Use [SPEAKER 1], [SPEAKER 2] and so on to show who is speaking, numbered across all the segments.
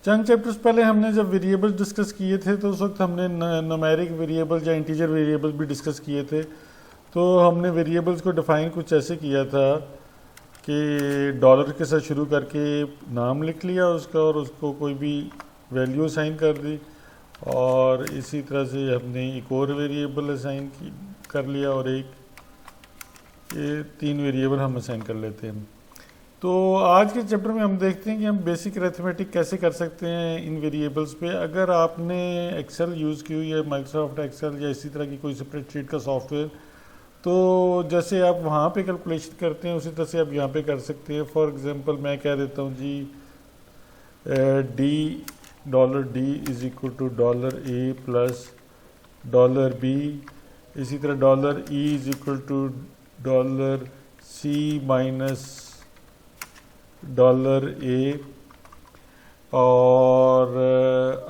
[SPEAKER 1] चंद chapters पहले हमने जब वेरिएबल्स डिस्कस किए थे तो उस वक्त हमने न्यूमेरिक वेरिएबल्स या इंटीजर वेरिएबल्स भी डिस्कस किए थे। तो हमने वेरिएबल्स को डिफ़ाइन कुछ ऐसे किया था कि डॉलर के साथ शुरू करके नाम लिख लिया उसका और उसको कोई भी वैल्यू असाइन कर दी, और इसी तरह से हमने एक और वेरिएबल असाइन कर लिया, और ये 3 वेरिएबल हम असाइन कर लेते हैं। तो आज के चैप्टर में हम देखते हैं कि हम बेसिक अरिथमेटिक कैसे कर सकते हैं इन वेरिएबल्स पे। अगर आपने एक्सेल यूज़ की हुई है, माइक्रोसॉफ्ट एक्सेल या इसी तरह की कोई स्प्रेडशीट का सॉफ्टवेयर, तो जैसे आप वहाँ पे कैलकुलेशन करते हैं उसी तरह से आप यहाँ पे कर सकते हैं। फॉर एग्जांपल मैं कह देता हूँ जी $D is equal to $A plus $B, इसी तरह $E is equal to $C minus $A, और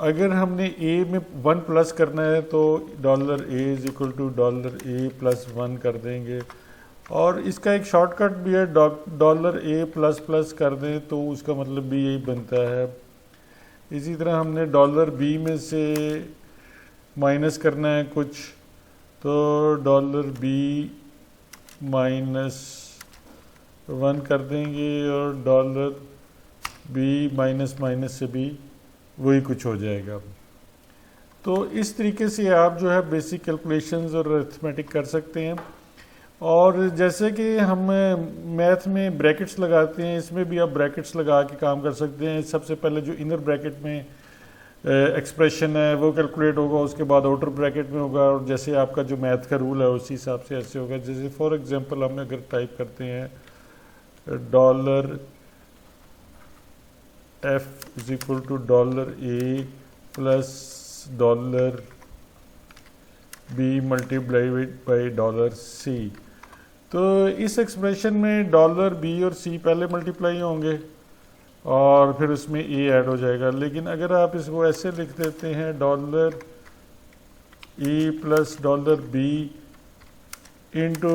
[SPEAKER 1] अगर हमने A में 1 प्लस करना है तो $A is equal to $A plus 1 कर देंगे, और इसका एक शॉर्टकट भी है, $A प्लस प्लस कर दें तो उसका मतलब भी यही बनता है। इसी तरह हमने $B में से माइनस करना है कुछ, तो $B माइनस 1 कर देंगे, और $B माइनस माइनस से भी वही कुछ हो जाएगा। तो इस तरीके से आप जो है बेसिक कैलकुलेशंस और अरिथमेटिक कर सकते हैं। और जैसे कि हम मैथ में ब्रैकेट्स लगाते हैं, इसमें भी आप ब्रैकेट्स लगा के काम कर सकते हैं। सबसे पहले जो इनर ब्रैकेट में एक्सप्रेशन है वो कैलकुलेट होगा, उसके बाद आउटर ब्रैकेट में होगा, और जैसे आपका जो मैथ का रूल है उसी हिसाब से ऐसे होगा। जैसे फॉर एग्जांपल हम अगर टाइप करते हैं $F is equal to $A plus $B multiplied by $C, तो इस एक्सप्रेशन में $B और C पहले मल्टीप्लाई होंगे और फिर उसमें A ऐड हो जाएगा। लेकिन अगर आप इसको ऐसे लिख देते हैं $A plus $B into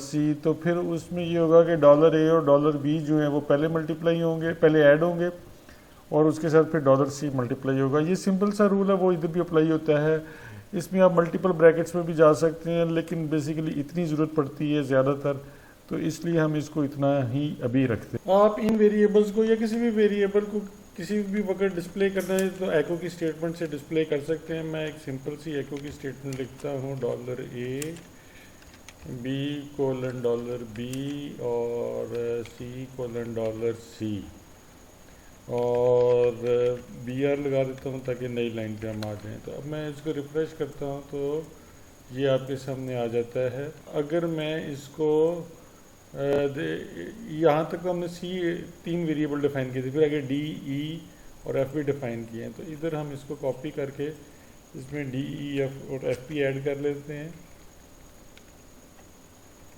[SPEAKER 1] $C, तो फिर उसमें ये होगा कि $A और $B जो है वो पहले मल्टीप्लाई होंगे, पहले ऐड होंगे, और उसके साथ फिर $C मल्टीप्लाई होगा। ये सिंपल सा रूल है, वो इधर भी अप्लाई होता है। इसमें आप मल्टीपल ब्रैकेट्स में भी जा सकते हैं, लेकिन बेसिकली इतनी ज़रूरत पड़ती है ज़्यादातर, तो इसलिए हम इसको इतना ही अभी रखते हैं। आप इन वेरिएबल्स को या किसी भी वेरिएबल को किसी भी वक्त डिस्प्ले करना है तो एको की स्टेटमेंट से डिस्प्ले कर सकते हैं। मैं एक सिंपल सी एको की स्टेटमेंट लिखता हूँ, $A B कोलन $B और C कोलन $C, और BR लगा देता हूँ ताकि नई लाइन पे हम आ जाएं। तो अब मैं इसको रिफ्रेश करता हूँ तो ये आपके सामने आ जाता है। अगर मैं इसको यहाँ तक तो हमने तीन वेरिएबल डिफाइन किए थे, फिर आगे D E और F भी डिफाइन किए हैं। तो इधर हम इसको कॉपी करके इसमें D E F और F भी ऐड कर लेते हैं,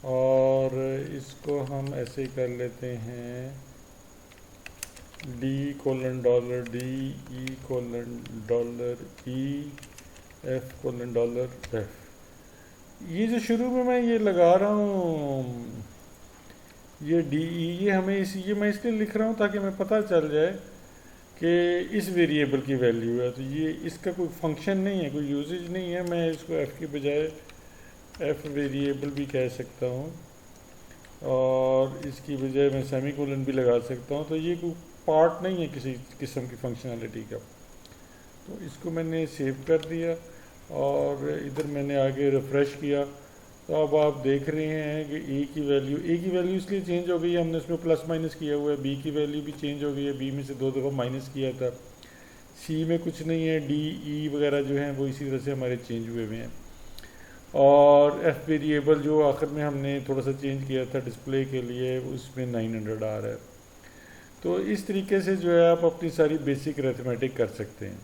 [SPEAKER 1] और इसको हम ऐसे कर लेते हैं D colon $D E colon $E F colon $F। ये जो शुरू में मैं ये लगा रहा हूँ ये DE, ये हमें ये मैं इसलिए लिख रहा हूँ ताकि हमें पता चल जाए कि इस वेरिएबल की वैल्यू है। तो ये इसका कोई फंक्शन नहीं है, कोई यूजेज नहीं है। मैं इसको F के बजाय F वेरिएबल भी कह सकता हूँ, और इसकी बजाय मैं सेमीकोलन भी लगा सकता हूँ। तो ये कोई पार्ट नहीं है किसी किस्म की फंक्शनैलिटी का। तो इसको मैंने सेव कर दिया और इधर मैंने आगे रिफ़्रेश किया, तो अब आप देख रहे हैं कि ए की वैल्यू इसलिए चेंज हो गई है, हमने इसमें प्लस माइनस किया हुआ है। बी की वैल्यू भी चेंज हो गई है, बी में से 2 दफ़ा माइनस किया था। सी में कुछ नहीं है, डी ई वगैरह जो हैं वो इसी तरह से हमारे चेंज हुए हुए हैं। और एफ वेरिएबल जो आखिर में हमने थोड़ा सा चेंज किया था डिस्प्ले के लिए, उसमें 900 आ रहा है। तो इस तरीके से जो है आप अपनी सारी बेसिक अरिथमेटिक कर सकते हैं।